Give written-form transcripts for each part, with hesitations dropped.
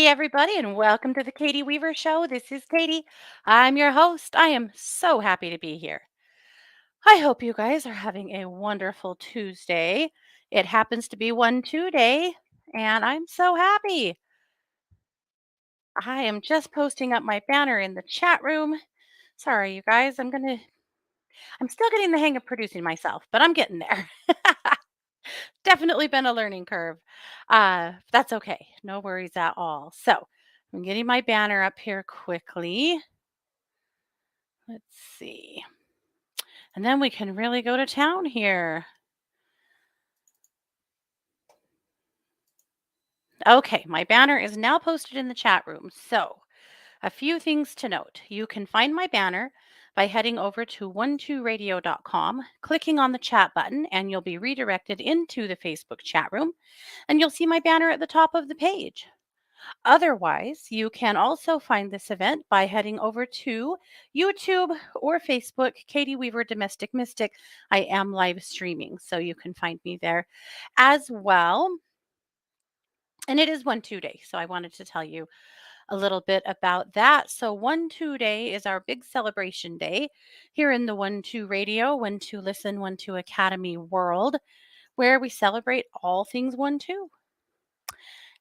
Hey, everybody, and welcome to the Katie Weaver Show. This is Katie. I'm your host. I am so happy to be here. I hope you guys are having a wonderful Tuesday. It happens to be 1 2 day, and I'm so happy. I am just posting up my banner in the chat room. Sorry, you guys. I'm still getting the hang of producing myself, but I'm getting there. Definitely been a learning curve. That's okay. No worries at all. So, I'm getting my banner up here quickly. Let's see. And then we can really go to town here. Okay, my banner is now posted in the chat room. So, a few things to note. You can find my banner by heading over to 12radio.com, clicking on the chat button, and you'll be redirected into the Facebook chat room. And you'll see my banner at the top of the page. Otherwise, you can also find this event by heading over to YouTube or Facebook, Katie Weaver Domestic Mystic. I am live streaming, so you can find me there as well. And it is 1 2 day. So I wanted to tell you a little bit about that. So 1 2 day is our big celebration day here in the 1 2 radio, 1 2 listen, 1 2 Academy world, where we celebrate all things 1 2.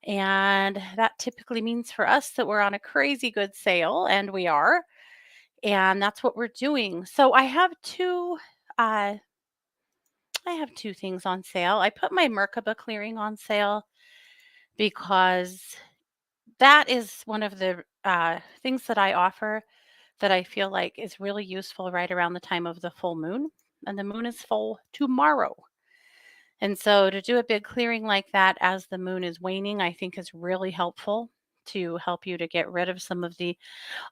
And that typically means for us that we're on a crazy good sale, and we are. And that's what we're doing. So uh I have two things on sale. I put my Merkaba clearing on sale because that is one of the things that I offer that I feel like is really useful right around the time of the full moon. And the moon is full tomorrow. And so to do a big clearing like that as the moon is waning, I think is really helpful to help you to get rid of some of the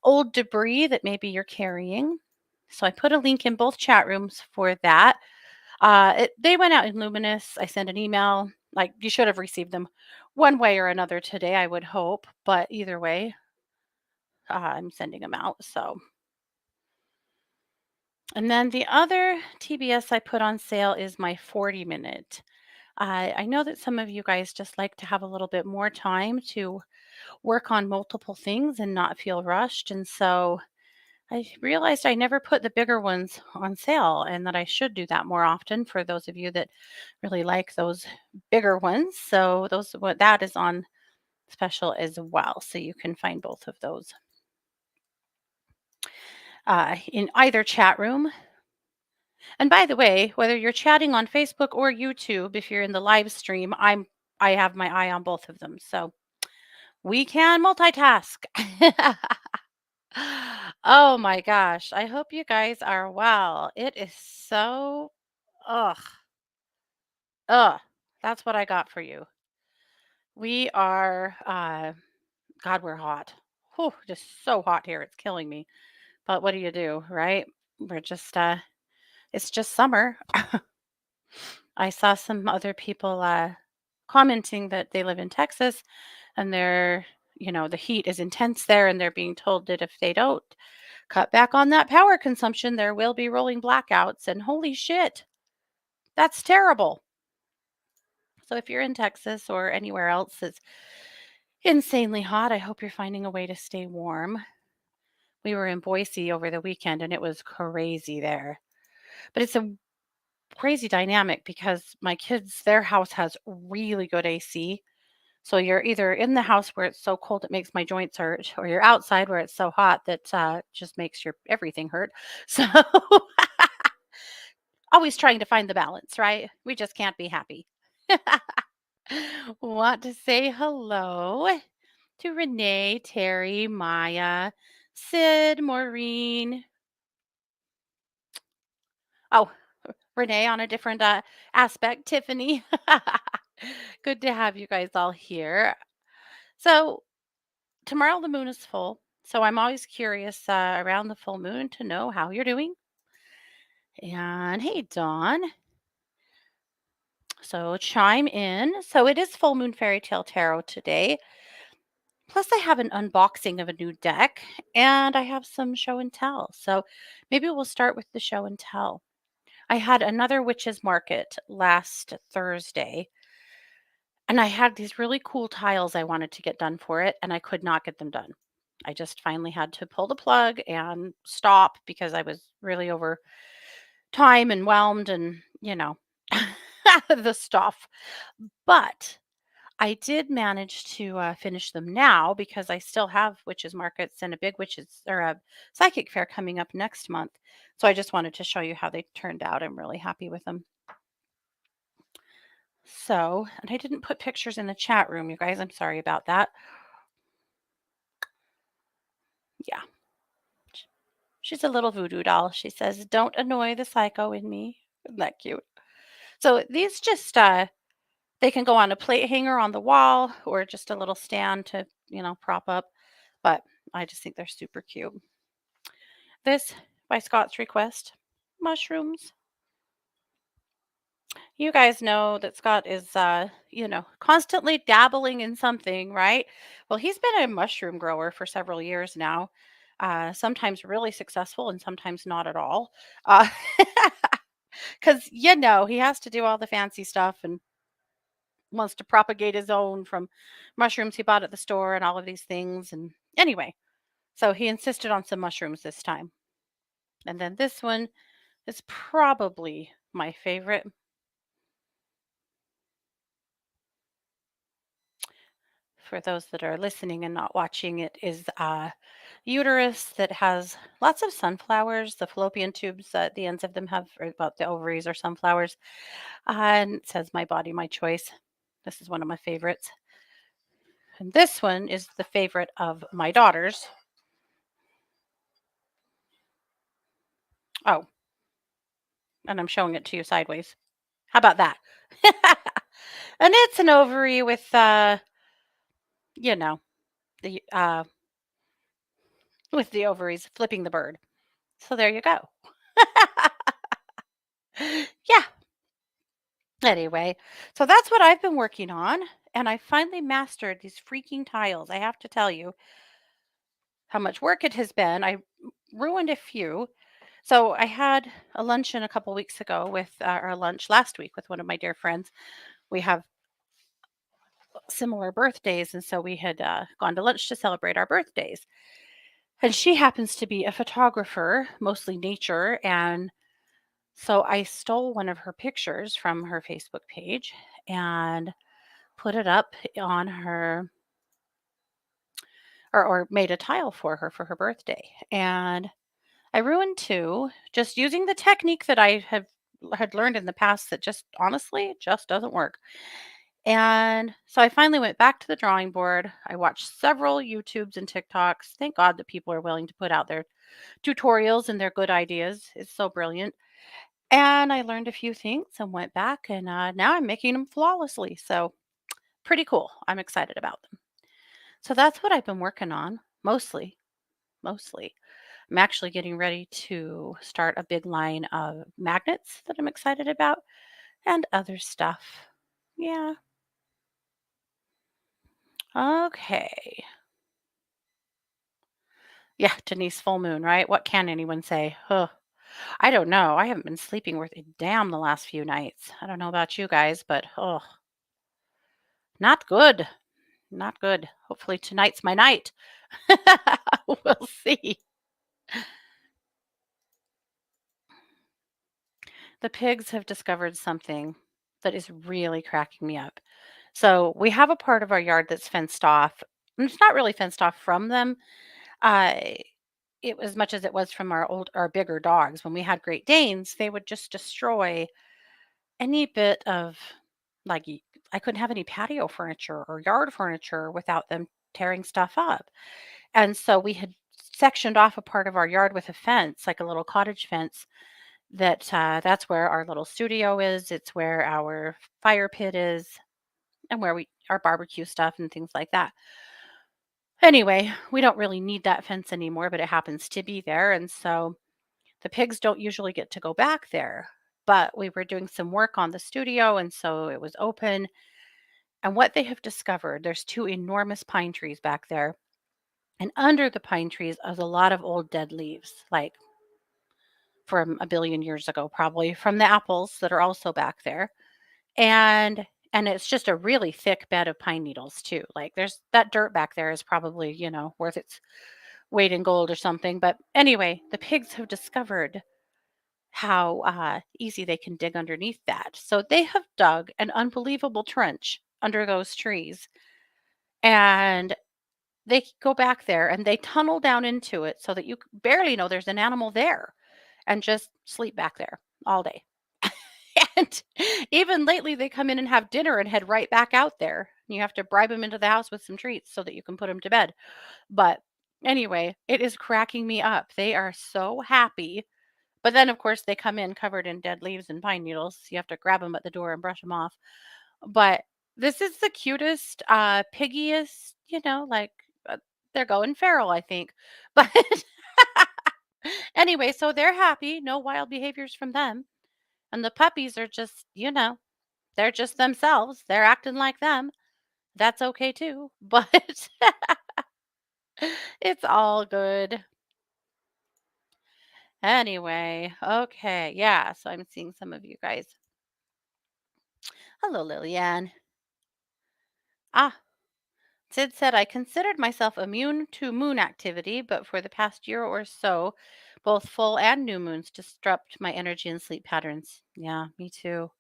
old debris that maybe you're carrying. So I put a link in both chat rooms for that. They went out in Luminous. I sent an email. Like you should have received them one way or another today, I would hope. But either way, I'm sending them out. So, and then the other TBS I put on sale is my 40 minute. I know that some of you guys just like to have a little bit more time to work on multiple things and not feel rushed. And so I realized I never put the bigger ones on sale and that I should do that more often for those of you that really like those bigger ones. So those what that is on special as well. So you can find both of those in either chat room. And by the way, whether you're chatting on Facebook or YouTube, if you're in the live stream, I have my eye on both of them. So we can multitask. Oh my gosh. I hope you guys are well. It is so, ugh, ugh. That's what I got for you. We are, God, we're hot. Whew, just so hot here. It's killing me. But what do you do, right? We're just, it's just summer. I saw some other people commenting that they live in Texas and the heat is intense there and they're being told that if they don't cut back on that power consumption, there will be rolling blackouts. And holy shit, that's terrible. So if you're in Texas or anywhere else that's insanely hot, I hope you're finding a way to stay warm. We were in Boise over the weekend and it was crazy there. But it's a crazy dynamic because my kids, their house has really good AC. So you're either in the house where it's so cold it makes my joints hurt, or you're outside where it's so hot that just makes your everything hurt. So always trying to find the balance, right? We just can't be happy. Want to say hello to Renee, Terry, Maya, Sid, Maureen. Oh, Renee on a different aspect, Tiffany. Good to have you guys all here. So, tomorrow the moon is full. So, I'm always curious around the full moon to know how you're doing. And hey, Dawn. So, chime in. So, it is full moon fairy tale tarot today. Plus, I have an unboxing of a new deck and I have some show and tell. So, maybe we'll start with the show and tell. I had another witches market last Thursday And I had these really cool tiles I wanted to get done for it, and I could not get them done. I just finally had to pull the plug and stop because I was really over time and whelmed and, the stuff. But I did manage to finish them now because I still have witches markets and a big witches or a psychic fair coming up next month. So I just wanted to show you how they turned out. I'm really happy with them. So, and I didn't put pictures in the chat room, you guys. I'm sorry about that. Yeah, sh- she's a little voodoo doll. She says, "Don't annoy the psycho in me." Isn't that cute? So these just they can go on a plate hanger on the wall or just a little stand to, prop up. But I just think they're super cute. This, by Scott's request, mushrooms. You guys know that Scott is, constantly dabbling in something, right? Well, he's been a mushroom grower for several years now, sometimes really successful and sometimes not at all. Because, he has to do all the fancy stuff and wants to propagate his own from mushrooms he bought at the store and all of these things. And anyway, so he insisted on some mushrooms this time. And then this one is probably my favorite. For those that are listening and not watching, it is a uterus that has lots of sunflowers. The fallopian tubes at the ends of them have, or about the ovaries or sunflowers. And it says, "My body, my choice." This is one of my favorites. And this one is the favorite of my daughters. Oh, and I'm showing it to you sideways. How about that? And it's an ovary with, you know, the with the ovaries flipping the bird. So there you go. Yeah. Anyway, so that's what I've been working on, and I finally mastered these freaking tiles. I have to tell you how much work it has been. I ruined a few. So I had a luncheon a couple weeks ago with our lunch last week with one of my dear friends. We have similar birthdays, and so we had gone to lunch to celebrate our birthdays. And she happens to be a photographer, mostly nature, and so I stole one of her pictures from her Facebook page and put it up on her or made a tile for her birthday. And I ruined two just using the technique that I have had learned in the past that just honestly just doesn't work. And so I finally went back to the drawing board. I watched several YouTubes and TikToks. Thank God that people are willing to put out their tutorials and their good ideas. It's so brilliant. And I learned a few things and went back, and now I'm making them flawlessly. So pretty cool. I'm excited about them. So that's what I've been working on mostly. Mostly. I'm actually getting ready to start a big line of magnets that I'm excited about and other stuff. Yeah. Okay. Yeah, Denise, full moon, right? What can anyone say? Huh. I don't know. I haven't been sleeping worth a damn the last few nights. I don't know about you guys, but oh, not good. Not good. Hopefully tonight's my night. We'll see. The pigs have discovered something that is really cracking me up. So we have a part of our yard that's fenced off. And it's not really fenced off from them. Uh, it as much as it was from our bigger dogs. When we had Great Danes, they would just destroy any bit of like I couldn't have any patio furniture or yard furniture without them tearing stuff up. And so we had sectioned off a part of our yard with a fence, like a little cottage fence that's where our little studio is. It's where our fire pit is and where we our barbecue stuff and things like that. Anyway, we don't really need that fence anymore, but it happens to be there. And so the pigs don't usually get to go back there. But we were doing some work on the studio, and so it was open. And what they have discovered, there's two enormous pine trees back there. And under the pine trees is a lot of old dead leaves, like from a billion years ago, probably from the apples that are also back there. And And it's just a really thick bed of pine needles too. Like there's that dirt back there is probably, worth its weight in gold or something. But anyway, the pigs have discovered how easy they can dig underneath that. So they have dug an unbelievable trench under those trees, and they go back there and they tunnel down into it so that you barely know there's an animal there, and just sleep back there all day. And even lately, they come in and have dinner and head right back out there. You have to bribe them into the house with some treats so that you can put them to bed. But anyway, it is cracking me up. They are so happy. But then, of course, they come in covered in dead leaves and pine needles. You have to grab them at the door and brush them off. But this is the cutest, piggiest, they're going feral, I think. But anyway, so they're happy. No wild behaviors from them. And the puppies are just, they're just themselves. They're acting like them. That's okay too. But it's all good. Anyway, okay. Yeah. So I'm seeing some of you guys. Hello, Lillian. Ah, Sid said, I considered myself immune to moon activity, but for the past year or so, both full and new moons disrupt my energy and sleep patterns. Yeah, me too.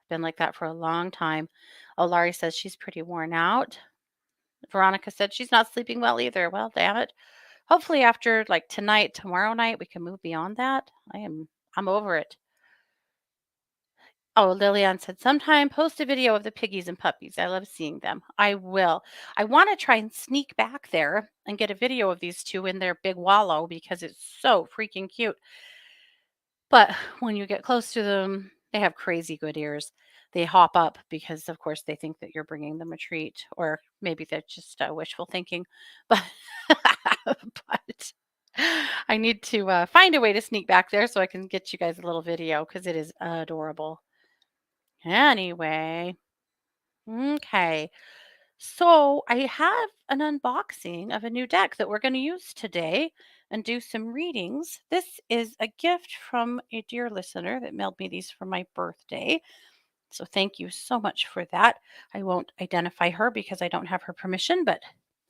Been like that for a long time. Oh, Laurie says she's pretty worn out. Veronica said she's not sleeping well either. Well, damn it. Hopefully after like tonight, tomorrow night, we can move beyond that. I'm over it. Oh, Lillian said, sometime post a video of the piggies and puppies. I love seeing them. I will. I want to try and sneak back there and get a video of these two in their big wallow because it's so freaking cute. But when you get close to them, they have crazy good ears. They hop up because, of course, they think that you're bringing them a treat, or maybe they're just wishful thinking. But, but I need to find a way to sneak back there so I can get you guys a little video because it is adorable. Anyway, okay. So I have an unboxing of a new deck that we're going to use today and do some readings. This is a gift from a dear listener that mailed me these for my birthday. So thank you so much for that. I won't identify her because I don't have her permission, but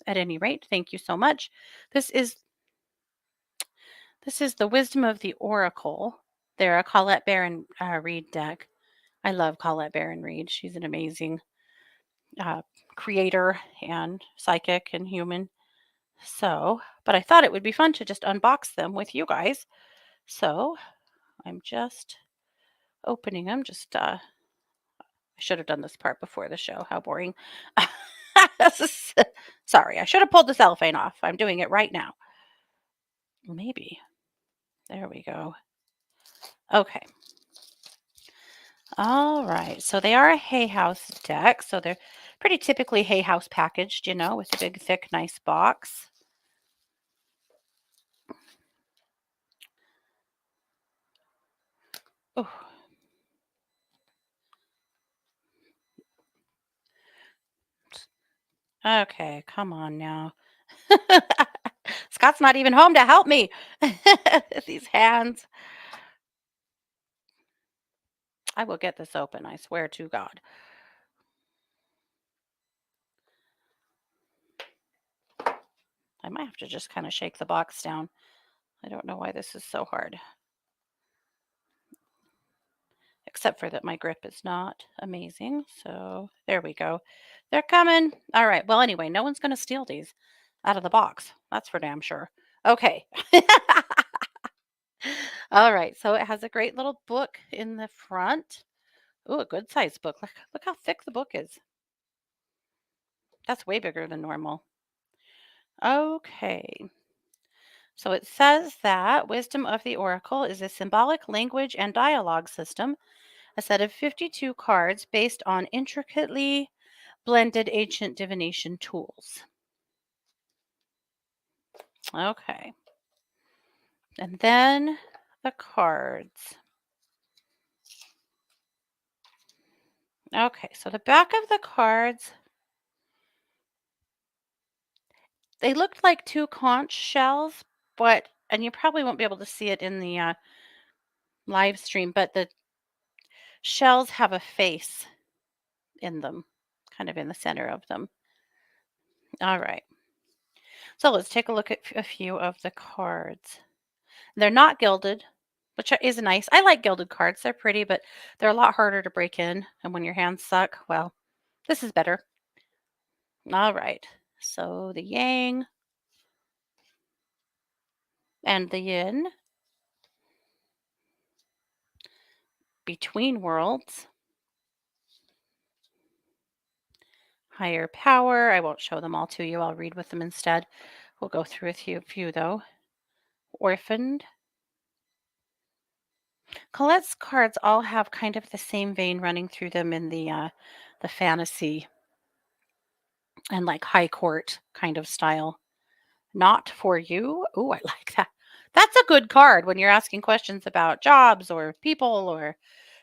at any rate, thank you so much. This is this is the Wisdom of the Oracle. They're a Colette Baron Reed deck. I love Colette Baron Reed. She's an amazing uh, creator and psychic and human. So, but I thought it would be fun to just unbox them with you guys. So I'm just opening them. I should have done this part before the show. How boring. Sorry, I should have pulled the cellophane off. I'm doing it right now. Maybe. There we go. Okay. All right. So they are a Hay House deck. So they're pretty typically Hay House packaged, with a big, thick, nice box. Oh, okay. Come on now. Scott's not even home to help me. These hands. I will get this open, I swear to God. I might have to just kind of shake the box down. I don't know why this is so hard. Except for that my grip is not amazing. So there we go. They're coming. All right. Well, anyway, no one's going to steal these out of the box. That's for damn sure. Okay. All right. So it has a great little book in the front. Oh, a good sized book. Look how thick the book is. That's way bigger than normal. Okay. So it says that Wisdom of the Oracle is a symbolic language and dialogue system, a set of 52 cards based on intricately blended ancient divination tools. Okay. And then the cards. Okay, so the back of the cards, they looked like two conch shells, and you probably won't be able to see it in the live stream, but the shells have a face in them, kind of in the center of them. All right. So let's take a look at a few of the cards. They're not gilded, which is nice. I like gilded cards. They're pretty, but they're a lot harder to break in. And when your hands suck, well, this is better. All right. So the yang and the yin, between worlds, higher power. I won't show them all to you. I'll read with them instead. We'll go through a few though. Orphaned. Colette's cards all have kind of the same vein running through them in the fantasy and like high court kind of style. Not for you. Oh, I like that. That's a good card when you're asking questions about jobs or people or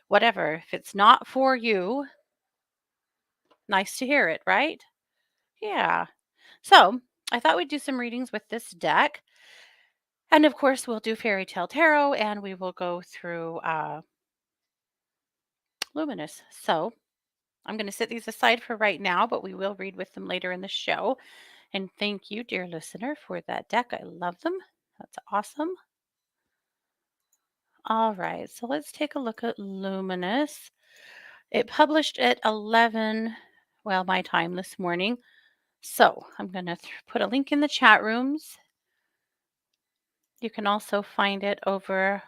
whatever. If it's not for you, nice to hear it, right? Yeah. So I thought we'd do some readings with this deck. And of course, we'll do Fairy Tale Tarot and we will go through Luminous. So I'm going to set these aside for right now, but we will read with them later in the show. And thank you, dear listener, for that deck. I love them. That's awesome. All right, so let's take a look at Luminous. It published at 11, well, my time this morning. So I'm going to put a link in the chat rooms. You can also find it over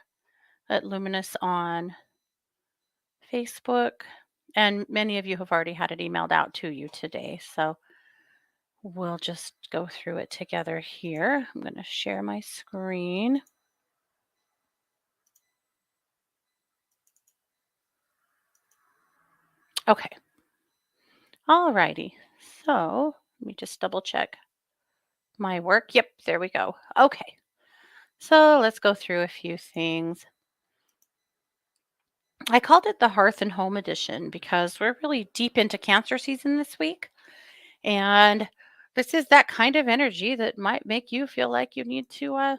at Luminous on Facebook. And many of you have already had it emailed out to you today. So we'll just go through it together here. I'm going to share my screen. Okay. All righty. So let me just double check my work. Yep, there we go. Okay. So let's go through a few things. I called it the Hearth and Home Edition because we're really deep into Cancer season this week. And this is that kind of energy that might make you feel like you need to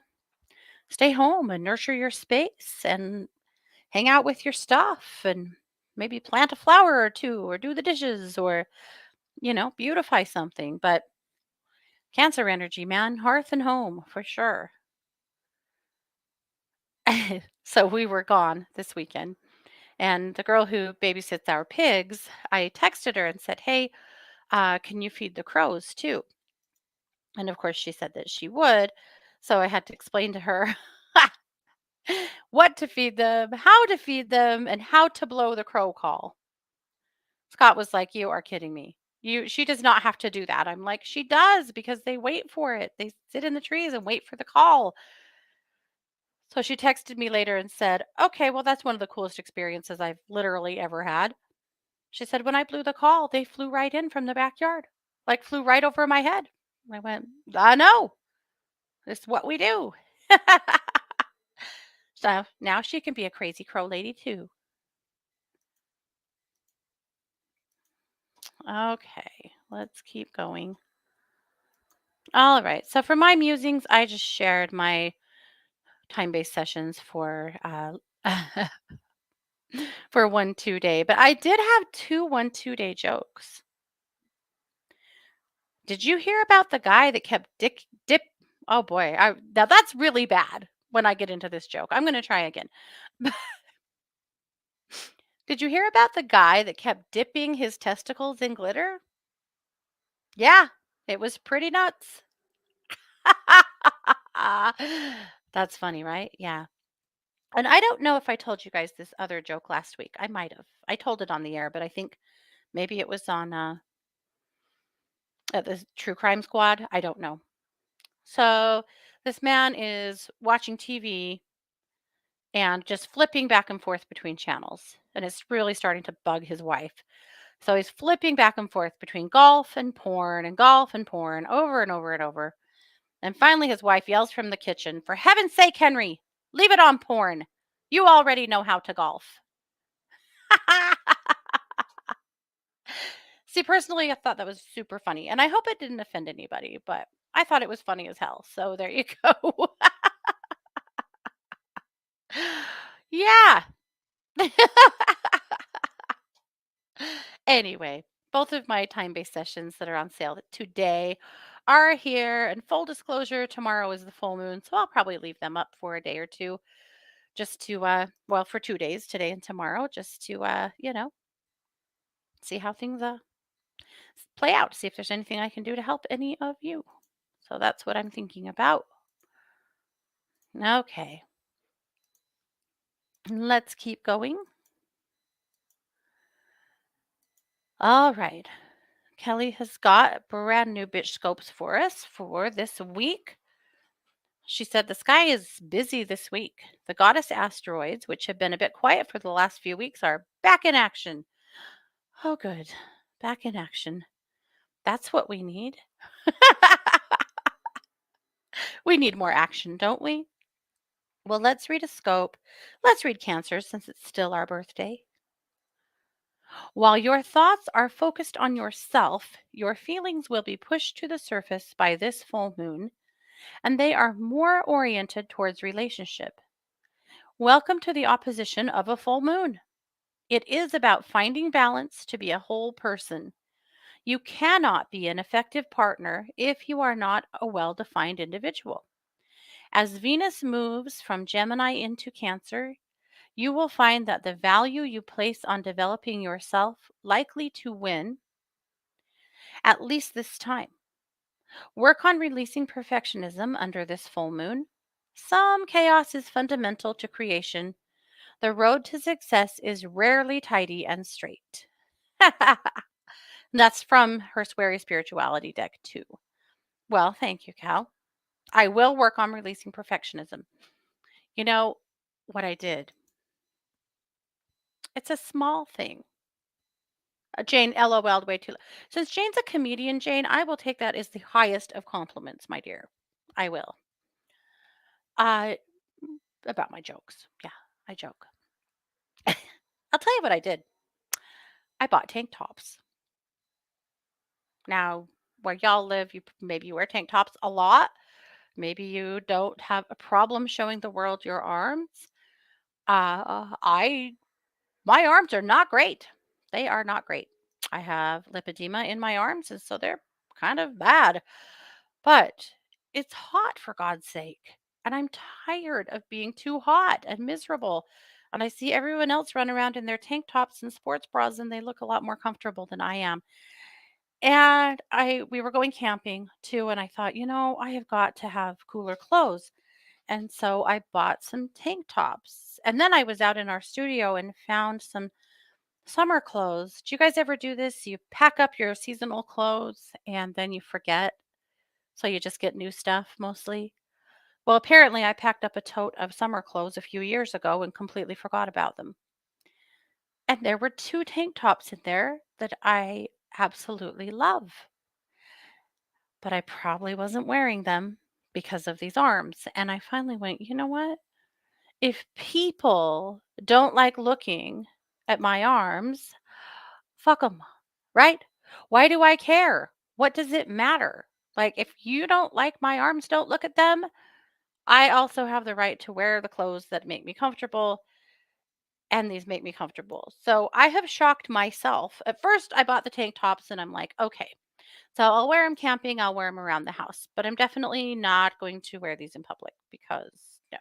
stay home and nurture your space and hang out with your stuff and maybe plant a flower or two or do the dishes or, beautify something. But Cancer energy, man, hearth and home for sure. So we were gone this weekend. And the girl who babysits our pigs, I texted her and said, "Hey, can you feed the crows too?" And of course, she said that she would. So I had to explain to her what to feed them, how to feed them, and how to blow the crow call. Scott was like, "You are kidding me. She does not have to do that." I'm like, "She does because they wait for it. They sit in the trees and wait for the call." So she texted me later and said, "Okay, well, that's one of the coolest experiences I've literally ever had." She said, "When I blew the call, they flew right in from the backyard, like flew right over my head." I went, "I know. It's what we do." So now she can be a crazy crow lady too. Okay, let's keep going. All right. So for my musings, I just shared my time-based sessions for for 1 2 day, but I did have two 1 2 day jokes. Did you hear about the guy that kept dip? Oh boy, now that's really bad when I get into this joke. I'm going to try again. Did you hear about the guy that kept dipping his testicles in glitter? Yeah, it was pretty nuts. That's funny, right? Yeah. And I don't know if I told you guys this other joke last week. I might have. I told it on the air, but I think maybe it was on at the True Crime Squad. I don't know. So this man is watching TV and just flipping back and forth between channels. And it's really starting to bug his wife. So he's flipping back and forth between golf and porn over and over and over. And finally, his wife yells from the kitchen, "For heaven's sake, Henry, leave it on porn. You already know how to golf." See, personally, I thought that was super funny. And I hope it didn't offend anybody, but I thought it was funny as hell. So there you go. Yeah. Anyway, both of my time-based sessions that are on sale today are here. And full disclosure, tomorrow is the full moon, so I'll probably leave them up for a day or two just to well, for 2 days, today and tomorrow, just to see how things play out, see if there's anything I can do to help any of you. So that's what I'm thinking about. Okay, let's keep going. All right. Kelly has got brand new bitch scopes for us for this week. She said the sky is busy this week. The goddess asteroids, which have been a bit quiet for the last few weeks, are back in action. Oh, good. Back in action. That's what we need. We need more action, don't we? Well, let's read a scope. Let's read Cancer since it's still our birthday. While your thoughts are focused on yourself, your feelings will be pushed to the surface by this full moon, and they are more oriented towards relationship. Welcome to the opposition of a full moon. It is about finding balance to be a whole person. You cannot be an effective partner if you are not a well defined individual. As Venus moves from Gemini into Cancer, you will find that the value you place on developing yourself likely to win, at least this time. Work on releasing perfectionism under this full moon. Some chaos is fundamental to creation. The road to success is rarely tidy and straight. That's from her Sweary Spirituality deck, too. Well, thank you, Cal. I will work on releasing perfectionism. You know what I did? It's a small thing. Jane LOL'd way too. Since Jane's a comedian, Jane, I will take that as the highest of compliments, my dear. I will. Uh, about my jokes. Yeah, I joke. I'll tell you what I did. I bought tank tops. Now, where y'all live, maybe you wear tank tops a lot. Maybe you don't have a problem showing the world your arms. I My arms are not great. They are not great. I have lipedema in my arms, and so they're kind of bad. But it's hot for God's sake. And I'm tired of being too hot and miserable. And I see everyone else run around in their tank tops and sports bras, and they look a lot more comfortable than I am. And we were going camping too, and I thought, I have got to have cooler clothes. And so I bought some tank tops. And then I was out in our studio and found some summer clothes. Do you guys ever do this? You pack up your seasonal clothes and then you forget. So you just get new stuff mostly. Well, apparently I packed up a tote of summer clothes a few years ago and completely forgot about them. And there were two tank tops in there that I absolutely love, but I probably wasn't wearing them because of these arms. And I finally went, you know what? If people don't like looking at my arms, fuck them, right? Why do I care? What does it matter? Like, if you don't like my arms, don't look at them. I also have the right to wear the clothes that make me comfortable, and these make me comfortable. So I have shocked myself. At first, I bought the tank tops, and I'm like, okay, so I'll wear them camping, I'll wear them around the house, but I'm definitely not going to wear these in public because no.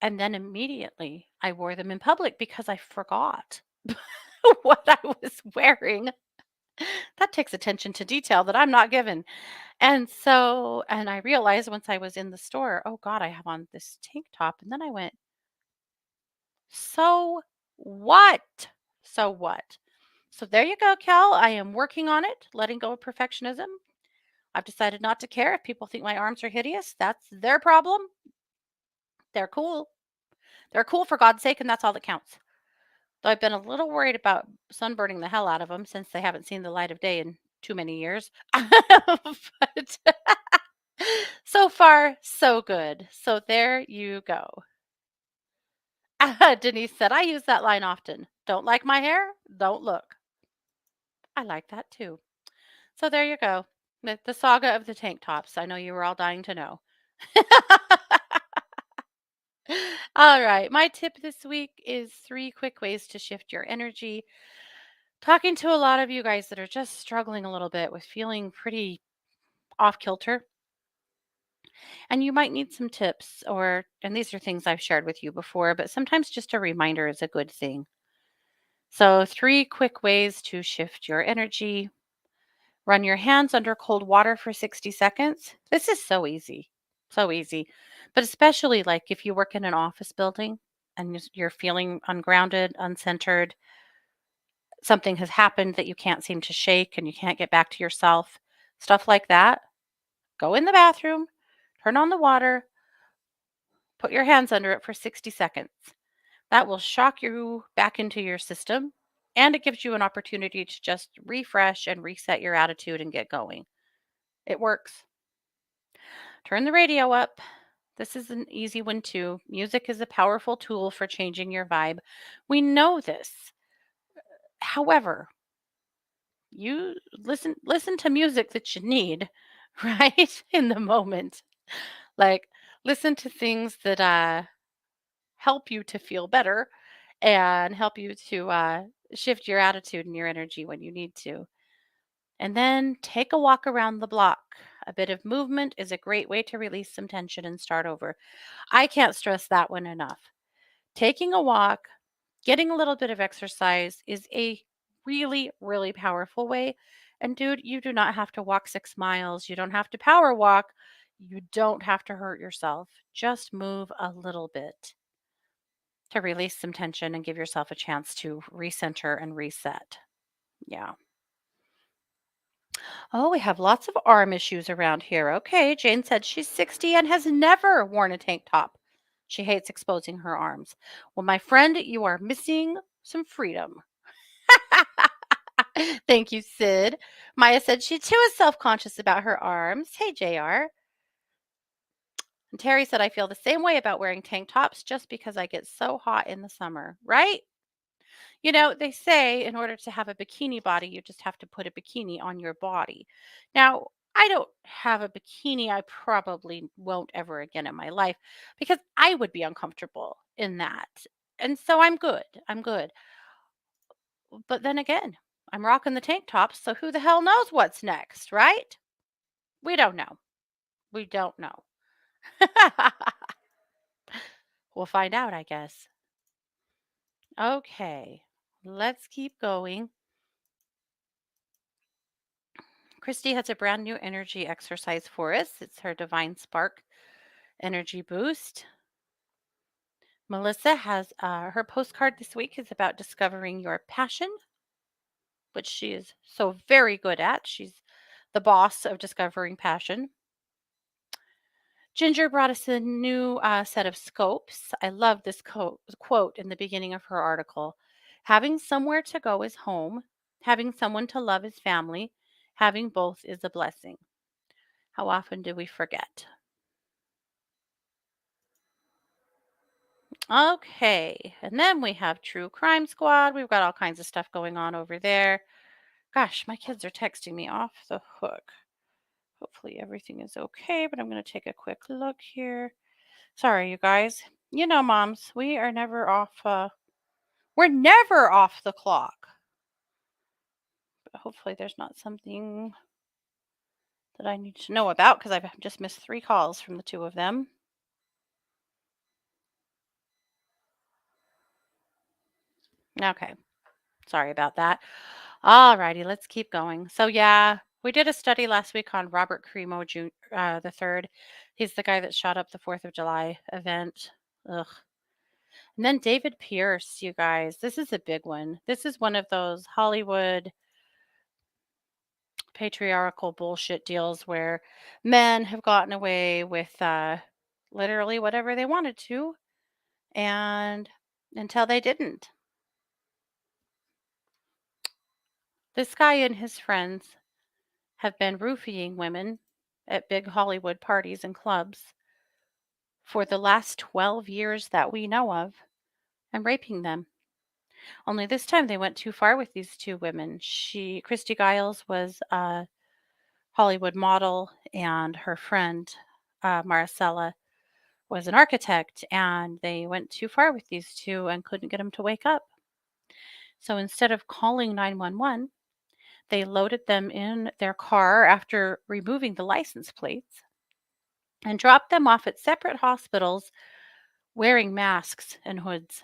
And then immediately I wore them in public because I forgot what I was wearing. That takes attention to detail that I'm not given. And I realized once I was in the store, oh God, I have on this tank top. And then I went, so what? So what? So there you go, Cal. I am working on it, letting go of perfectionism. I've decided not to care if people think my arms are hideous. That's their problem. They're cool. They're cool for God's sake, and that's all that counts. Though I've been a little worried about sunburning the hell out of them since they haven't seen the light of day in too many years. But so far, so good. So there you go. Denise said, I use that line often. Don't like my hair? Don't look. I like that too. So there you go. The saga of the tank tops. I know you were all dying to know. All right. My tip this week is 3 quick ways to shift your energy. Talking to a lot of you guys that are just struggling a little bit with feeling pretty off kilter, and you might need some tips, or, and these are things I've shared with you before, but sometimes just a reminder is a good thing. So, three quick ways to shift your energy: run your hands under cold water for 60 seconds. This is so easy, so easy. But especially like if you work in an office building and you're feeling ungrounded, uncentered, something has happened that you can't seem to shake and you can't get back to yourself, stuff like that, go in the bathroom, turn on the water, put your hands under it for 60 seconds. That will shock you back into your system, and it gives you an opportunity to just refresh and reset your attitude and get going. It works. Turn the radio up. This is an easy one too. Music is a powerful tool for changing your vibe. We know this. However, you listen to music that you need, right? In the moment. Like, listen to things that help you to feel better and help you to shift your attitude and your energy when you need to. And then take a walk around the block. A bit of movement is a great way to release some tension and start over. I can't stress that one enough. Taking a walk, getting a little bit of exercise is a really, really powerful way. And dude, you do not have to walk 6 miles. You don't have to power walk. You don't have to hurt yourself. Just move a little bit to release some tension and give yourself a chance to recenter and reset. Yeah. Oh, we have lots of arm issues around here. Okay. Jane said she's 60 and has never worn a tank top. She hates exposing her arms. Well, my friend, you are missing some freedom. Thank you, Sid. Maya said she too is self conscious about her arms. Hey, JR. And Terry said, I feel the same way about wearing tank tops just because I get so hot in the summer, right? You know, they say in order to have a bikini body, you just have to put a bikini on your body. Now, I don't have a bikini. I probably won't ever again in my life because I would be uncomfortable in that. And so I'm good. I'm good. But then again, I'm rocking the tank tops. So who the hell knows what's next, right? We don't know. We don't know. We'll find out, I guess. Okay. Let's keep going. Christy has a brand new energy exercise for us. It's her Divine Spark Energy Boost. Melissa has her postcard this week is about discovering your passion, which she is so very good at. She's the boss of discovering passion. Ginger brought us a new set of scopes. I love this quote in the beginning of her article. Having somewhere to go is home. Having someone to love is family. Having both is a blessing. How often do we forget? Okay. And then we have True Crime Squad. We've got all kinds of stuff going on over there. Gosh, my kids are texting me off the hook. Hopefully everything is okay, but I'm going to take a quick look here. Sorry, you guys. You know, moms, we are never off. We're never off the clock. But hopefully there's not something that I need to know about because I've just missed 3 calls from the two of them. Okay. Sorry about that. All righty, let's keep going. So yeah, we did a study last week on Robert Cremo the third. He's the guy that shot up the 4th of July event. Ugh. And then David Pierce, you guys. This is a big one. This is one of those Hollywood patriarchal bullshit deals where men have gotten away with literally whatever they wanted to, and until they didn't. This guy and his friends have been roofying women at big Hollywood parties and clubs for the last 12 years that we know of and raping them. Only this time they went too far with these two women. Christy Giles was a Hollywood model, and her friend, Maricela, was an architect, and they went too far with these two and couldn't get them to wake up. So instead of calling 911, they loaded them in their car after removing the license plates and dropped them off at separate hospitals wearing masks and hoods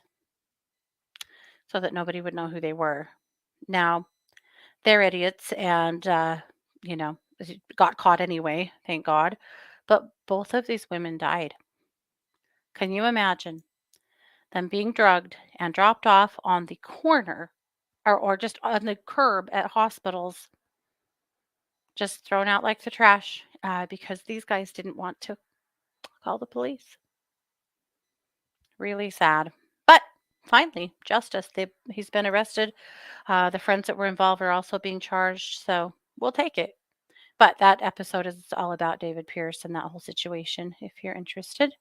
so that nobody would know who they were. Now, they're idiots and, got caught anyway, thank God. But both of these women died. Can you imagine them being drugged and dropped off on the corner or just on the curb at hospitals, just thrown out like the trash because these guys didn't want to call the police? Really sad. But finally, justice. He's been arrested. The friends that were involved are also being charged. So we'll take it. But that episode is all about David Pierce and that whole situation, if you're interested.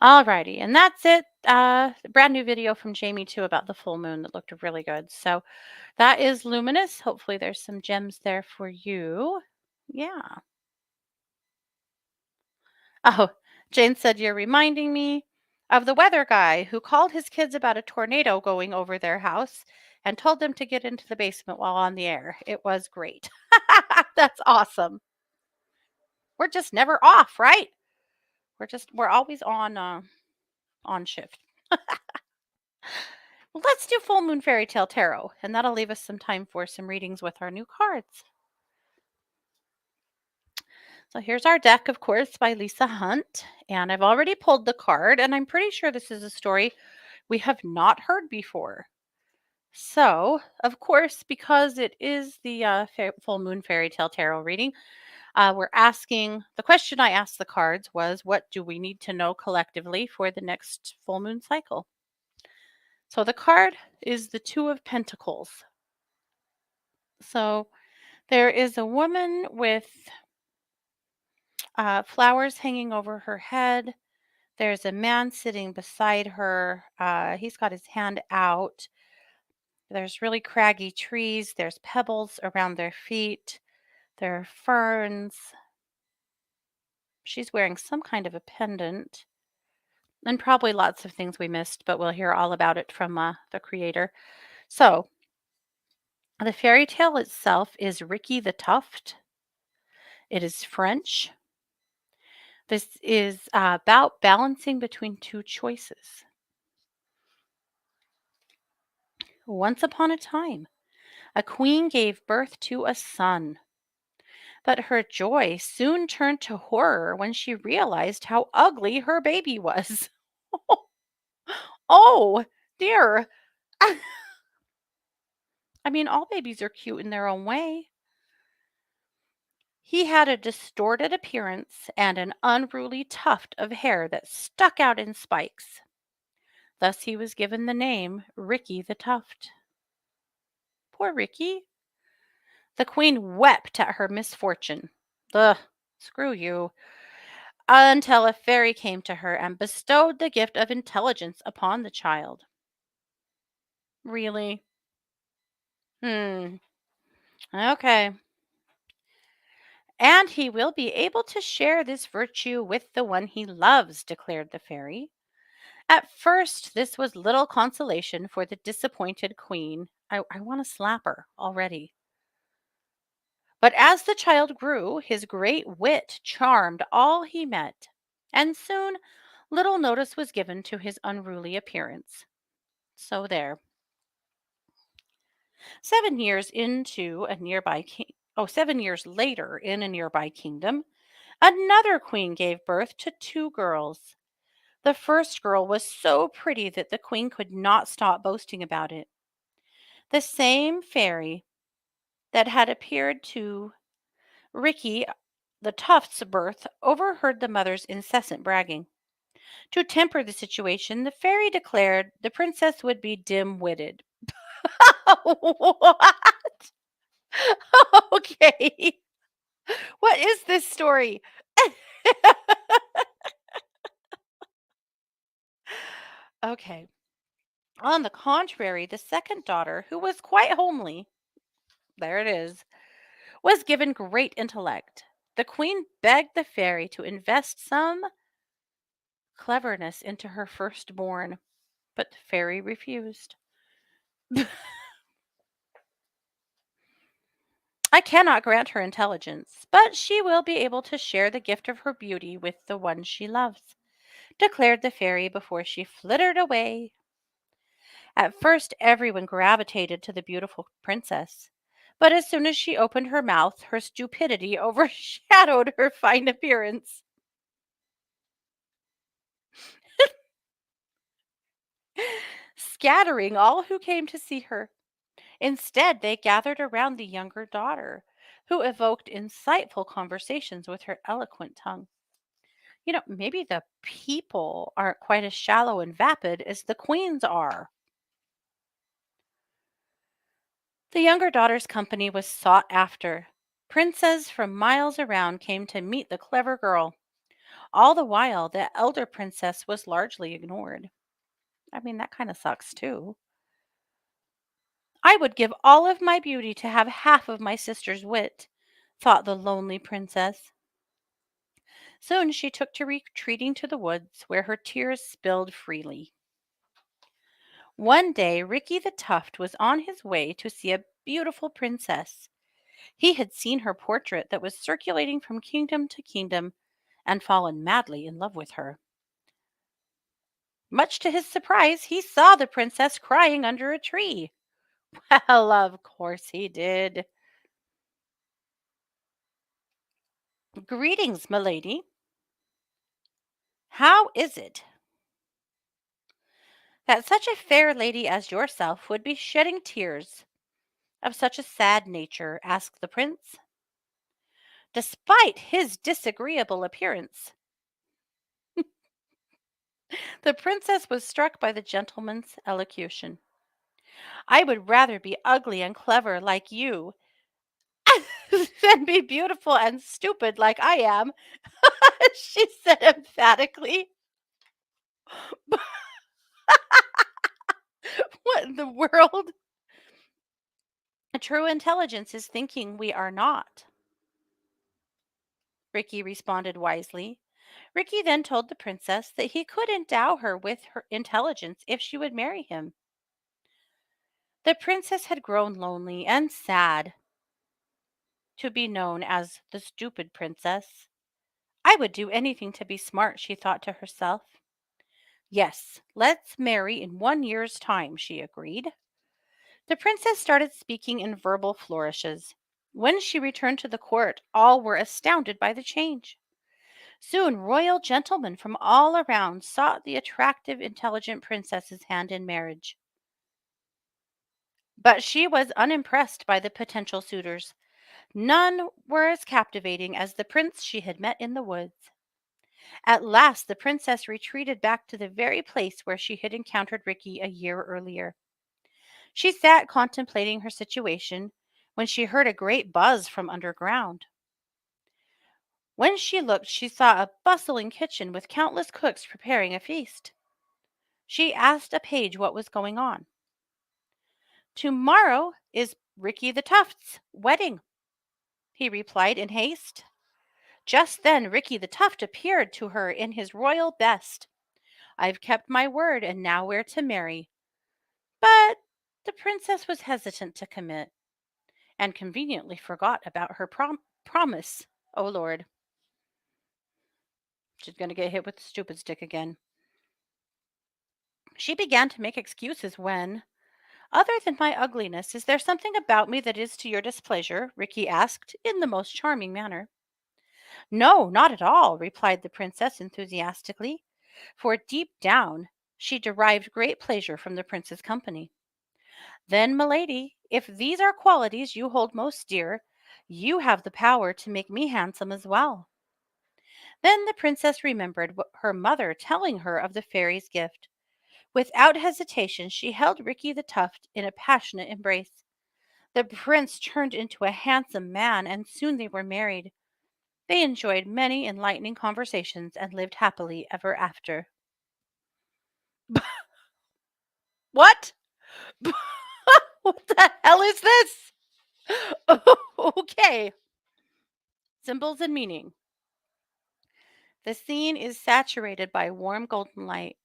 Alrighty, and that's it. Brand new video from Jamie too about the full moon that looked really good. So that is luminous. Hopefully, there's some gems there for you. Yeah. Oh, Jane said you're reminding me of the weather guy who called his kids about a tornado going over their house and told them to get into the basement while on the air. It was great. That's awesome. We're just never off, right? We're always on shift. Well, let's do full moon fairy tale tarot, and that'll leave us some time for some readings with our new cards. So here's our deck, of course, by Lisa Hunt, and I've already pulled the card, and I'm pretty sure this is a story we have not heard before. So, of course, because it is the full moon fairy tale tarot reading, we're asking the question I asked the cards was, what do we need to know collectively for the next full moon cycle? So the card is the Two of Pentacles. So there is a woman with flowers hanging over her head. There's a man sitting beside her. He's got his hand out. There's really craggy trees. There's pebbles around their feet. There are ferns. She's wearing some kind of a pendant and probably lots of things we missed, but we'll hear all about it from the creator. So the fairy tale itself is Ricky the Tuft. It is French. This is about balancing between two choices. Once upon a time, a queen gave birth to a son, but her joy soon turned to horror when she realized how ugly her baby was. Oh, dear. I mean, all babies are cute in their own way. He had a distorted appearance and an unruly tuft of hair that stuck out in spikes. Thus, he was given the name Ricky the Tuft. Poor Ricky. The queen wept at her misfortune. Ugh, screw you. Until a fairy came to her and bestowed the gift of intelligence upon the child. Really? Hmm. Okay. And he will be able to share this virtue with the one he loves, declared the fairy. At first, this was little consolation for the disappointed queen. I want to slap her already. But as the child grew, his great wit charmed all he met, and soon little notice was given to his unruly appearance. So there. 7 years into a nearby king. Oh, 7 years later, in a nearby kingdom, another queen gave birth to two girls. The first girl was so pretty that the queen could not stop boasting about it. The same fairy that had appeared to Ricky the Tuft's birth overheard the mother's incessant bragging. To temper the situation, the fairy declared the princess would be dim witted. What? Okay. What is this story? Okay. On the contrary, the second daughter, who was quite homely, there it is, was given great intellect. The queen begged the fairy to invest some cleverness into her firstborn. But the fairy refused. I cannot grant her intelligence, but she will be able to share the gift of her beauty with the one she loves, declared the fairy before she flittered away. At first, everyone gravitated to the beautiful princess, but as soon as she opened her mouth, her stupidity overshadowed her fine appearance, scattering all who came to see her. Instead, they gathered around the younger daughter, who evoked insightful conversations with her eloquent tongue. Maybe the people aren't quite as shallow and vapid as the queens are. The younger daughter's company was sought after. Princes from miles around came to meet the clever girl. All the while, the elder princess was largely ignored. I mean, that kind of sucks too. I would give all of my beauty to have half of my sister's wit, thought the lonely princess. Soon she took to retreating to the woods, where her tears spilled freely. One day, Ricky the Tuft was on his way to see a beautiful princess. He had seen her portrait that was circulating from kingdom to kingdom and fallen madly in love with her. Much to his surprise, he saw the princess crying under a tree. Well, of course he did. Greetings, milady. How is it that such a fair lady as yourself would be shedding tears of such a sad nature? Asked the prince. Despite his disagreeable appearance, the princess was struck by the gentleman's elocution. I would rather be ugly and clever like you than be beautiful and stupid like I am, she said emphatically. What in the world? A true intelligence is thinking we are not, Ricky responded wisely. Ricky then told the princess that he could endow her with her intelligence if she would marry him. The princess had grown lonely and sad to be known as the stupid princess. I would do anything to be smart, she thought to herself. Yes, let's marry in 1 year's time, she agreed. The princess started speaking in verbal flourishes. When she returned to the court, all were astounded by the change. Soon, royal gentlemen from all around sought the attractive, intelligent princess's hand in marriage. But she was unimpressed by the potential suitors. None were as captivating as the prince she had met in the woods. At last, the princess retreated back to the very place where she had encountered Ricky a year earlier. She sat contemplating her situation when she heard a great buzz from underground. When she looked, she saw a bustling kitchen with countless cooks preparing a feast. She asked a page what was going on. Tomorrow is Ricky the Tuft's wedding, he replied in haste. Just then, Ricky the Tuft appeared to her in his royal best. I've kept my word, and now we're to marry. But the princess was hesitant to commit, and conveniently forgot about her promise. Oh, Lord. She's going to get hit with the stupid stick again. She began to make excuses when, other than my ugliness, is there something about me that is to your displeasure? Ricky asked in the most charming manner. No, not at all, replied the princess enthusiastically, for deep down she derived great pleasure from the prince's company. Then, milady, if these are qualities you hold most dear, you have the power to make me handsome as well. Then the princess remembered her mother telling her of the fairy's gift. Without hesitation, she held Ricky the Tuft in a passionate embrace. The prince turned into a handsome man, and soon they were married. They enjoyed many enlightening conversations and lived happily ever after. What? What the hell is this? Okay. Symbols and meaning. The scene is saturated by warm golden light.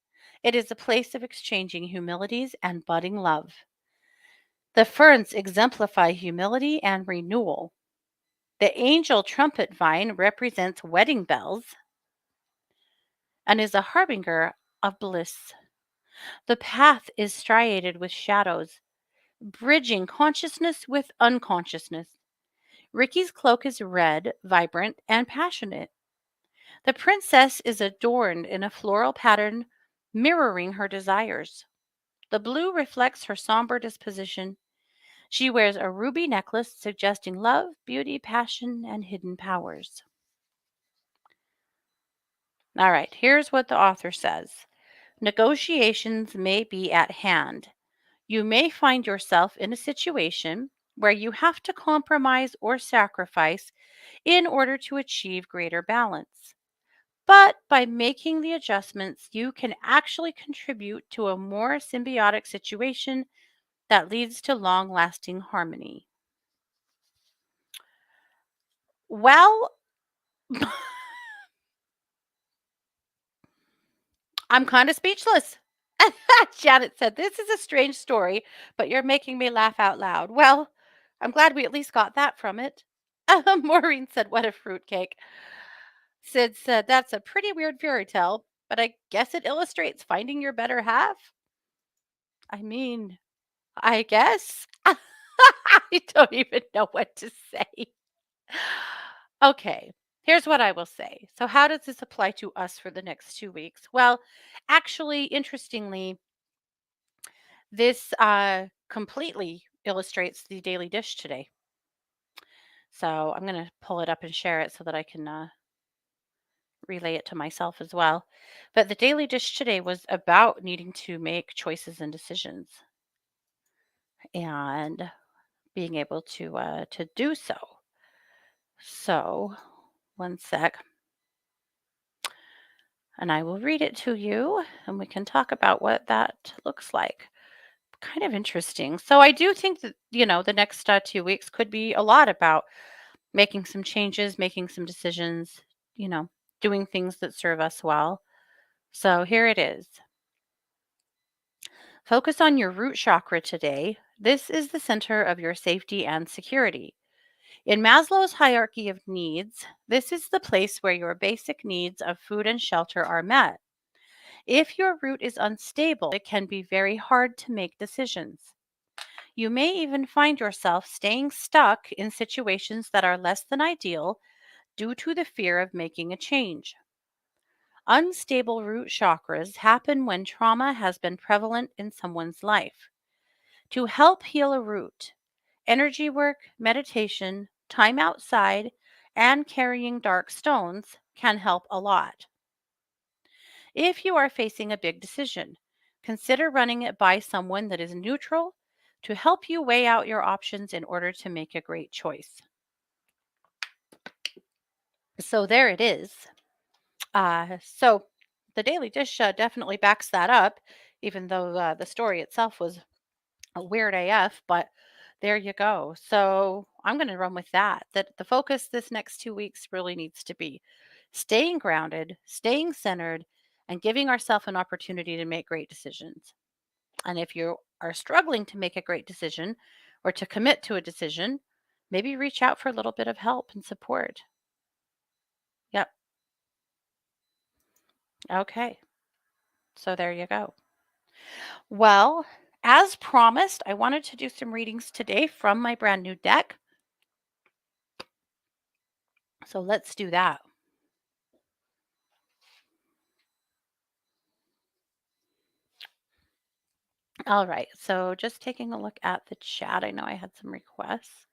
It is a place of exchanging humilities and budding love. The ferns exemplify humility and renewal. The angel trumpet vine represents wedding bells and is a harbinger of bliss. The path is striated with shadows, bridging consciousness with unconsciousness. Ricky's cloak is red, vibrant, and passionate. The princess is adorned in a floral pattern mirroring her desires. The blue reflects her somber disposition. She wears a ruby necklace suggesting love, beauty, passion, and hidden powers. All right, here's what the author says. Negotiations may be at hand. You may find yourself in a situation where you have to compromise or sacrifice in order to achieve greater balance. But by making the adjustments, you can actually contribute to a more symbiotic situation that leads to long lasting harmony. Well, I'm kind of speechless. Janet said, "This is a strange story, but you're making me laugh out loud." Well, I'm glad we at least got that from it. Maureen said, "What a fruitcake." Sid said, "That's a pretty weird fairy tale, but I guess it illustrates finding your better half." I mean, I guess. I don't even know what to say. Okay, here's what I will say. So, how does this apply to us for the next 2 weeks? Well, actually, interestingly, this completely illustrates the daily dish today. So, I'm going to pull it up and share it so that I can relay it to myself as well. But the daily dish today was about needing to make choices and decisions and being able to do so. So, one sec, and I will read it to you, and we can talk about what that looks like. Kind of interesting. So, I do think that the next 2 weeks could be a lot about making some changes, making some decisions, you know, doing things that serve us well. So, here it is. Focus on your root chakra today. This is the center of your safety and security. In Maslow's hierarchy of needs, this is the place where your basic needs of food and shelter are met. If your root is unstable, it can be very hard to make decisions. You may even find yourself staying stuck in situations that are less than ideal due to the fear of making a change. Unstable root chakras happen when trauma has been prevalent in someone's life. To help heal a root, energy work, meditation, time outside, and carrying dark stones can help a lot. If you are facing a big decision, consider running it by someone that is neutral to help you weigh out your options in order to make a great choice. So there it is. So the Daily Dish definitely backs that up, even though the story itself was a weird AF, but there you go. So I'm going to run with that. That the focus this next 2 weeks really needs to be staying grounded, staying centered, and giving ourselves an opportunity to make great decisions. And if you are struggling to make a great decision or to commit to a decision, maybe reach out for a little bit of help and support. Yep. Okay. So there you go. Well, as promised, I wanted to do some readings today from my brand new deck. So let's do that. All right. So just taking a look at the chat. I know I had some requests.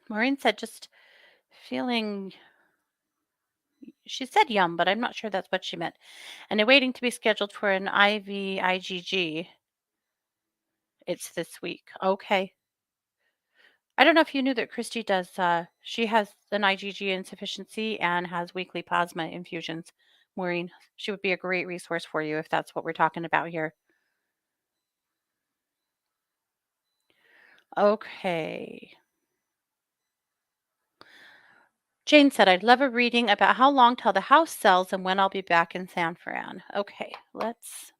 Maureen said just feeling, she said yum, but I'm not sure that's what she meant. And they're waiting to be scheduled for an IVIGG. It's this week. Okay. I don't know if you knew that Christy does, she has an IgG insufficiency and has weekly plasma infusions. Maureen, she would be a great resource for you if that's what we're talking about here. Okay. Jane said, I'd love a reading about how long till the house sells and when I'll be back in San Fran. Okay, let's.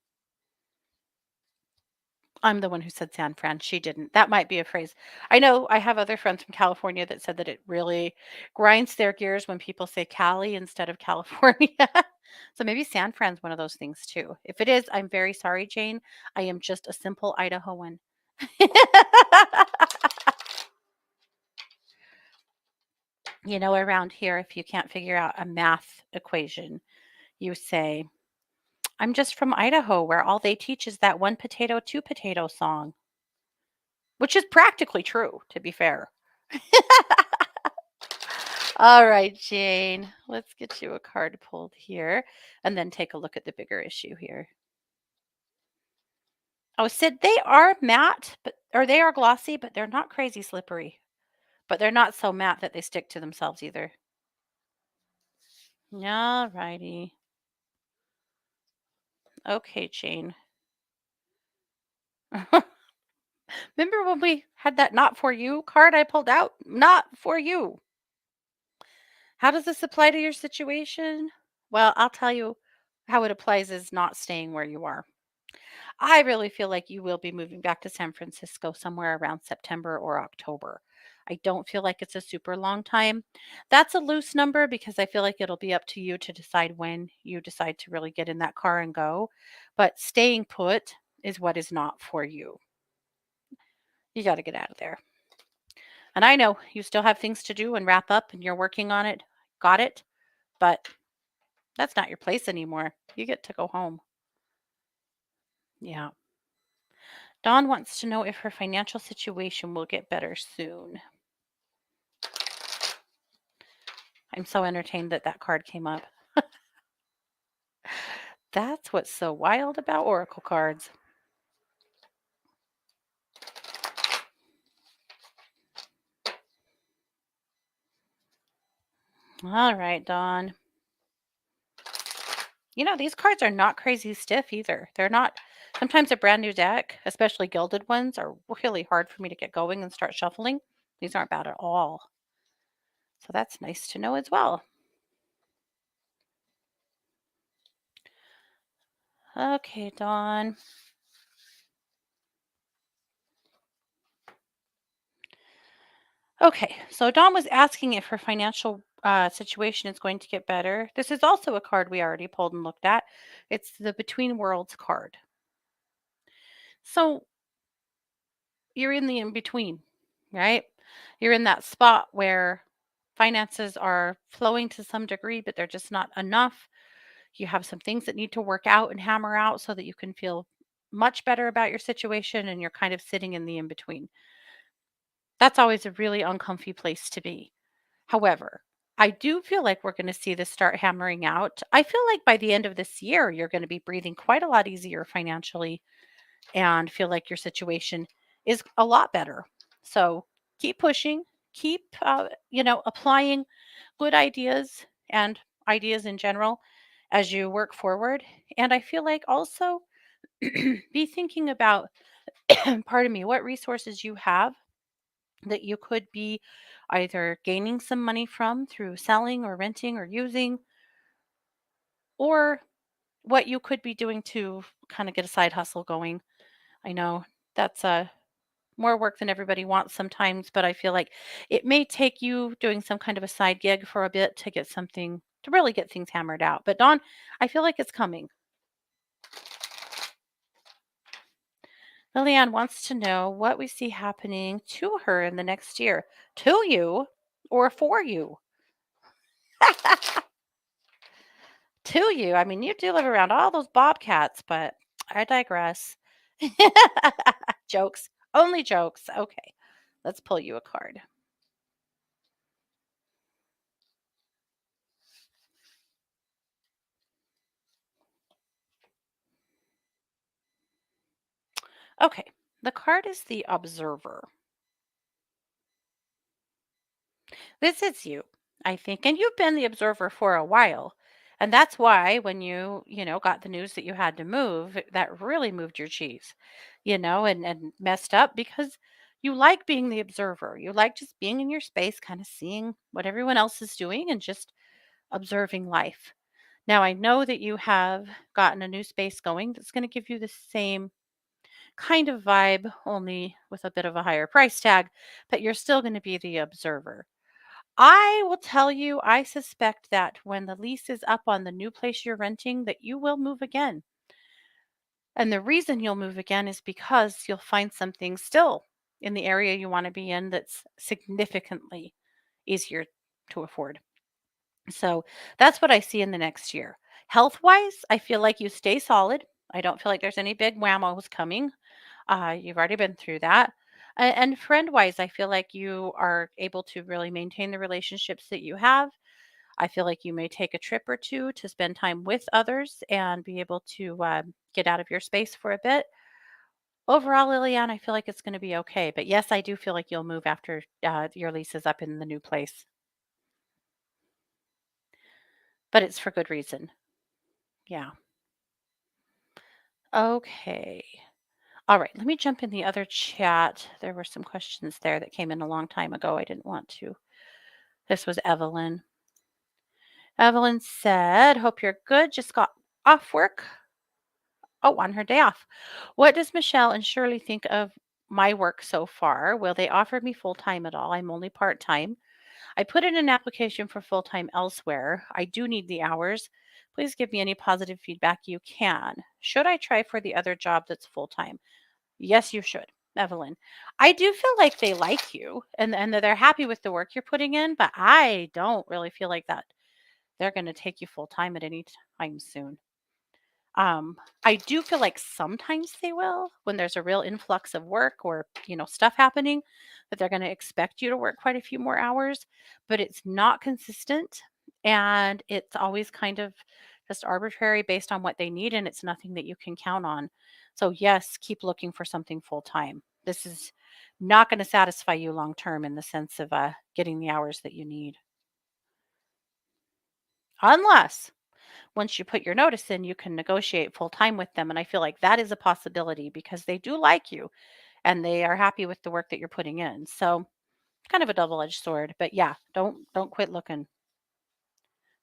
I'm the one who said San Fran. She didn't. That might be a phrase. I know I have other friends from California that said that it really grinds their gears when people say Cali instead of California. So maybe San Fran's one of those things too. If it is, I'm very sorry, Jane. I am just a simple Idahoan. Around here, if you can't figure out a math equation, you say, I'm just from Idaho, where all they teach is that one potato, two potato song, which is practically true, to be fair. All right, Jane, let's get you a card pulled here and then take a look at the bigger issue here. Oh, Sid, they are matte, or they are glossy, but they're not crazy slippery. But they're not so matte that they stick to themselves either. All righty. Okay, Jane. Remember when we had that not for you card I pulled out? Not for you. How does this apply to your situation? Well, I'll tell you how it applies is not staying where you are. I really feel like you will be moving back to San Francisco somewhere around September or October. I don't feel like it's a super long time. That's a loose number because I feel like it'll be up to you to decide when you decide to really get in that car and go. But staying put is what is not for you. You got to get out of there. And I know you still have things to do and wrap up and you're working on it. Got it. But that's not your place anymore. You get to go home. Yeah. Dawn wants to know if her financial situation will get better soon. I'm so entertained that that card came up. That's what's so wild about oracle cards. All right, Dawn. These cards are not crazy stiff either. They're not. Sometimes a brand new deck, especially gilded ones, are really hard for me to get going and start shuffling. These aren't bad at all. So that's nice to know as well. Okay, Dawn. Okay, so Dawn was asking if her financial situation is going to get better. This is also a card we already pulled and looked at. It's the Between Worlds card. So you're in the in between, right? You're in that spot where finances are flowing to some degree, but they're just not enough. You have some things that need to work out and hammer out so that you can feel much better about your situation, and you're kind of sitting in the in between. That's always a really uncomfy place to be. However, I do feel like we're going to see this start hammering out. I feel like by the end of this year, you're going to be breathing quite a lot easier financially and feel like your situation is a lot better. So keep pushing, keep, applying good ideas and ideas in general as you work forward. And I feel like also be thinking about, pardon me, what resources you have that you could be either gaining some money from through selling or renting or using, or what you could be doing to kind of get a side hustle going. I know that's more work than everybody wants sometimes, but I feel like it may take you doing some kind of a side gig for a bit to get something to really get things hammered out. But Dawn, I feel like it's coming. Liliane wants to know what we see happening to her in the next year. To you or for you? To you. I mean, you do live around all those bobcats, but I digress. Jokes. Only jokes. Okay. Let's pull you a card. Okay. The card is the Observer. This is you, I think. And you've been the observer for a while. And that's why when you got the news that you had to move, that really moved your cheese, and messed up because you like being the observer. You like just being in your space, kind of seeing what everyone else is doing and just observing life. Now, I know that you have gotten a new space going that's going to give you the same kind of vibe, only with a bit of a higher price tag, but you're still going to be the observer. I will tell you, I suspect that when the lease is up on the new place you're renting, that you will move again. And the reason you'll move again is because you'll find something still in the area you want to be in that's significantly easier to afford. So that's what I see in the next year. Health wise, I feel like you stay solid. I don't feel like there's any big whammos coming. You've already been through that. And friend wise, I feel like you are able to really maintain the relationships that you have. I feel like you may take a trip or two to spend time with others and be able to get out of your space for a bit. Overall, Lillian, I feel like it's going to be okay. But yes, I do feel like you'll move after your lease is up in the new place, but it's for good reason. Yeah. Okay. All right. Let me jump in the other chat. There were some questions there that came in a long time ago. I didn't want to. This was Evelyn. Evelyn said, "Hope you're good. Just got off work. Oh, on her day off. What does Michelle and Shirley think of my work so far? Will they offer me full time at all? I'm only part time. I put in an application for full time elsewhere. I do need the hours. Please give me any positive feedback you can. Should I try for the other job that's full time?" Yes, you should, Evelyn. I do feel like they like you and that they're happy with the work you're putting in, but I don't really feel like that they're going to take you full time at any time soon. I do feel like sometimes they will when there's a real influx of work or, stuff happening that they're going to expect you to work quite a few more hours, but it's not consistent and it's always kind of just arbitrary based on what they need and it's nothing that you can count on. So yes, keep looking for something full time. This is not going to satisfy you long term in the sense of getting the hours that you need. Unless once you put your notice in, you can negotiate full time with them. And I feel like that is a possibility because they do like you and they are happy with the work that you're putting in. So kind of a double-edged sword. But yeah, don't quit looking.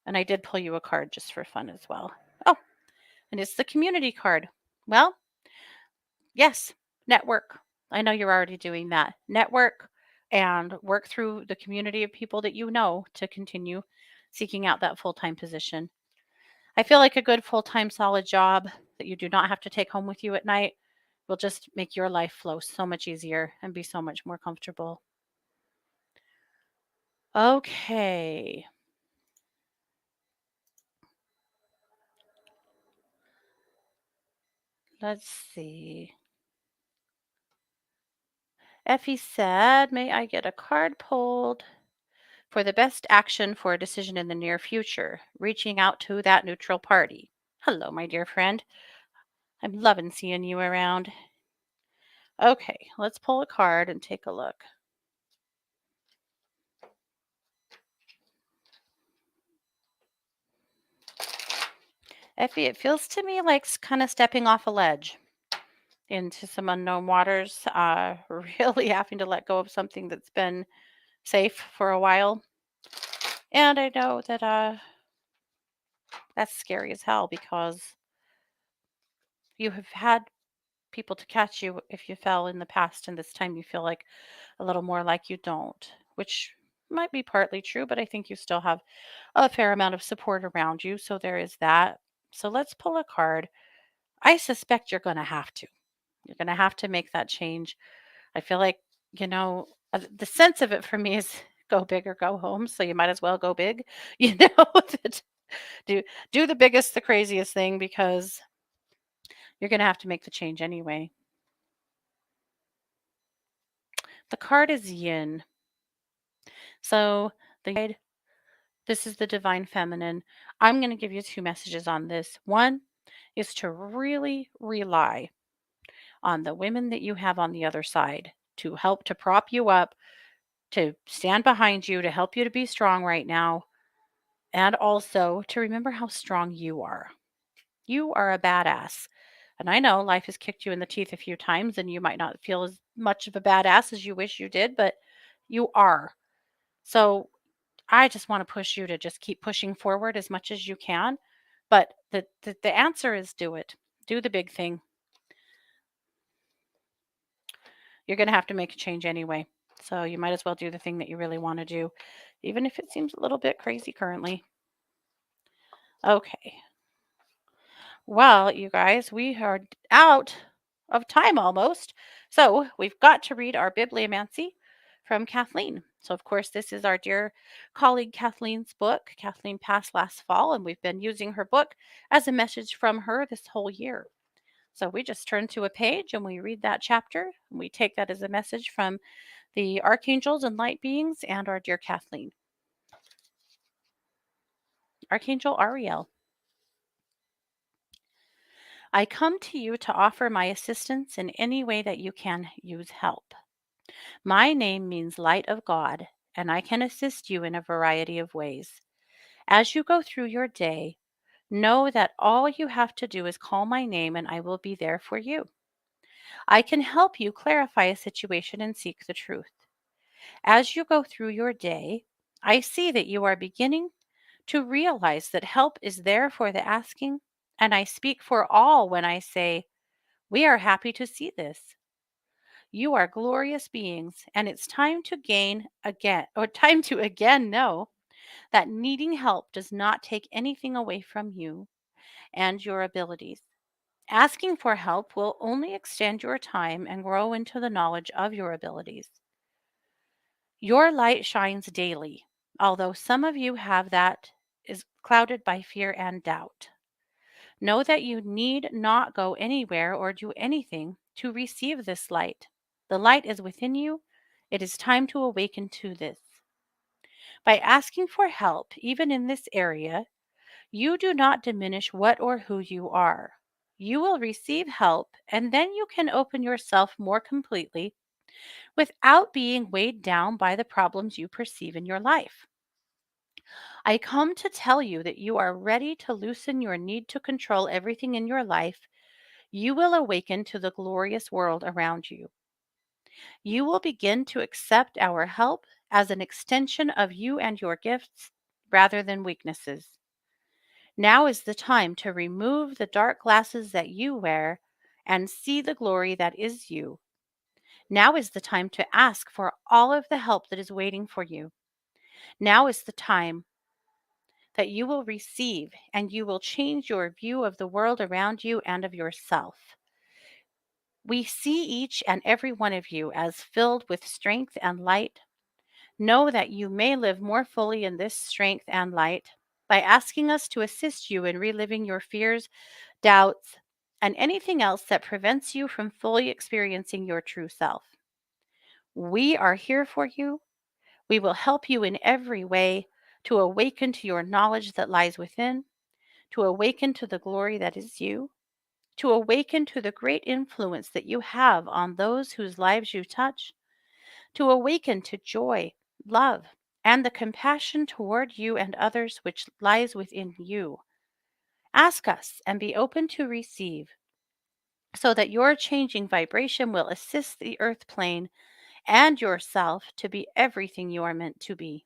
And I did pull you a card just for fun as well. Oh, and it's the community card. Well, yes, network. I know you're already doing that. Network and work through the community of people that you know to continue seeking out that full-time position. I feel like a good full-time solid job that you do not have to take home with you at night will just make your life flow so much easier and be so much more comfortable. Okay, let's see. Effie said, "May I get a card pulled for the best action for a decision in the near future? Reaching out to that neutral party." Hello, my dear friend. I'm loving seeing you around. Okay, let's pull a card and take a look. Effie, it feels to me like kind of stepping off a ledge into some unknown waters, really having to let go of something that's been safe for a while. And I know that that's scary as hell because you have had people to catch you if you fell in the past, and this time you feel like a little more like you don't, which might be partly true, but I think you still have a fair amount of support around you. So there is that. So let's pull a card. I suspect you're going to have to. You're going to have to make that change. I feel like, the sense of it for me is go big or go home. So you might as well go big, that do do the biggest, the craziest thing because you're going to have to make the change anyway. The card is yin. So this is the divine feminine. I'm going to give you two messages on this. One is to really rely on the women that you have on the other side to help to prop you up, to stand behind you, to help you to be strong right now, and also to remember how strong you are. You are a badass. And I know life has kicked you in the teeth a few times and you might not feel as much of a badass as you wish you did, but you are. So I just want to push you to just keep pushing forward as much as you can. But the answer is do it. Do the big thing. You're going to have to make a change anyway. So you might as well do the thing that you really want to do, even if it seems a little bit crazy currently. Okay. Well, you guys, we are out of time almost. So we've got to read our bibliomancy from Kathleen. So, of course, this is our dear colleague Kathleen's book. Kathleen passed last fall, and we've been using her book as a message from her this whole year. So we just turn to a page and we read that chapter, and we take that as a message from the archangels and light beings and our dear Kathleen. Archangel Ariel, I come to you to offer my assistance in any way that you can use help. My name means light of God, and I can assist you in a variety of ways. As you go through your day, know that all you have to do is call my name and I will be there for you. I can help you clarify a situation and seek the truth. As you go through your day, I see that you are beginning to realize that help is there for the asking, and I speak for all when I say, we are happy to see this. You are glorious beings, and it's time to gain again, or time to again know that needing help does not take anything away from you and your abilities. Asking for help will only extend your time and grow into the knowledge of your abilities. Your light shines daily, although some of you have that is clouded by fear and doubt. Know that you need not go anywhere or do anything to receive this light. The light is within you. It is time to awaken to this. By asking for help, even in this area, you do not diminish what or who you are. You will receive help, and then you can open yourself more completely without being weighed down by the problems you perceive in your life. I come to tell you that you are ready to loosen your need to control everything in your life. You will awaken to the glorious world around you. You will begin to accept our help as an extension of you and your gifts rather than weaknesses. Now is the time to remove the dark glasses that you wear and see the glory that is you. Now is the time to ask for all of the help that is waiting for you. Now is the time that you will receive, and you will change your view of the world around you and of yourself. We see each and every one of you as filled with strength and light. Know that you may live more fully in this strength and light by asking us to assist you in reliving your fears, doubts, and anything else that prevents you from fully experiencing your true self. We are here for you. We will help you in every way to awaken to your knowledge that lies within, to awaken to the glory that is you, to awaken to the great influence that you have on those whose lives you touch, to awaken to joy, love, and the compassion toward you and others which lies within you. Ask us and be open to receive, so that your changing vibration will assist the earth plane and yourself to be everything you are meant to be.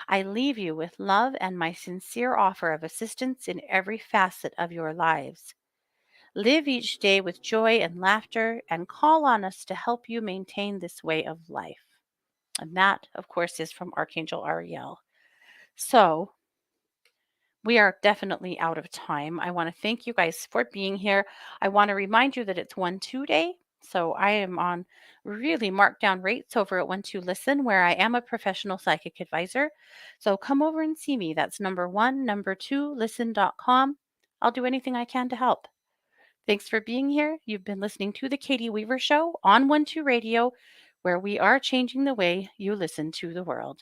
I leave you with love and my sincere offer of assistance in every facet of your lives. Live each day with joy and laughter and call on us to help you maintain this way of life. And that, of course, is from Archangel Ariel. So, we are definitely out of time. I want to thank you guys for being here. I want to remind you that it's 1-2 day. So I am on really marked down rates over at 1-2 Listen, where I am a professional psychic advisor. So come over and see me. That's number 1, number 2, listen.com. I'll do anything I can to help. Thanks for being here. You've been listening to The Katie Weaver Show on 1-2 Radio, where we are changing the way you listen to the world.